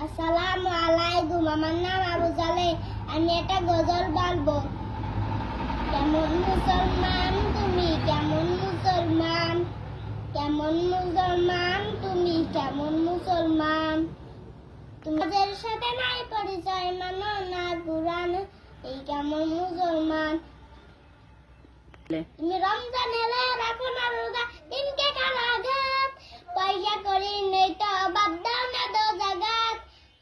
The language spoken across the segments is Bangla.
আসসালামু আলাইকুম, আমার নাম আবু জালে। আমি একটা গজল বলবো। কেমন মুসলমান তুমি, কেমন মুসলমান, কেমন মুসলমান তুমি, কেমন মুসলমান। তোমাদের সাথে নাই পরিচয়, মানো না কুরআন, এই কেমন মুসলমান। তুমি রমজান এলে রাখো না রোজা, দিনকে কারাগার, পয়সা করি নেই তো অভাব দাও না দো জাগাত।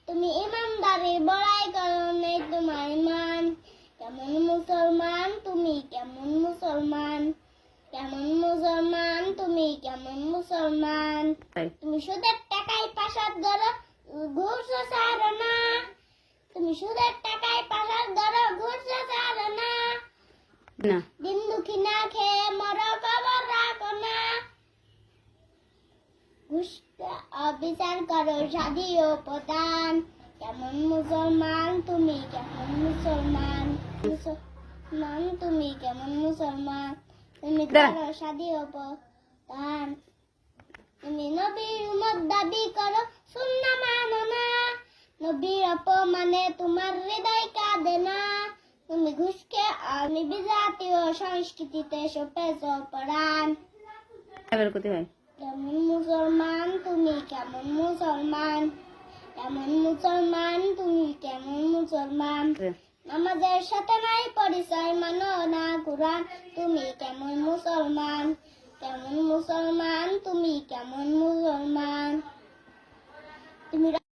তুমি ইমানদারি বড়াই করো নেই তোমার ইমান। কেমন মুসলমান তুমি, কেমন মুসলমান, কেমন মুসলমান তুমি, কেমন মুসলমান। তুমি সুদের টাকায় প্রাসাদ গড়ো, ঘুষ ছাড়ো না। তুমি সুদের টাকায় প্রাসাদ গড়ো, ঘুষ ছাড়ো না। দিন দুঃখী না খেয়ে মরো, খবর রাখো না। ঘুষ অবিচার করো, স্বাধীন প্রধান। কেমন মুসলমান তুমি, কেমন মুসলমান, মুসলমান তুমি, কেমন মুসলমান। তুমি করো স্বাধীন প্রধান। তুমি নবীর উম্মত দাবি করো, সুন্নাহ মানো না। নবীর অপমানে তোমার হৃদয় কাঁদে না। তুমি ঘুষকে আমি বিজাতীয় সংস্কৃতিতে সপেছ পরাণ। কেমন মুসলমান তুমি, কেমন মুসলমান, কেমন মুসলমান তুমি, কেমন মুসলমান। আমাদের সাথে নাই পরিচয়, মানো না কুরআন, তুমি কেমন মুসলমান। কেমন মুসলমান তুমি, কেমন মুসলমান। তুমি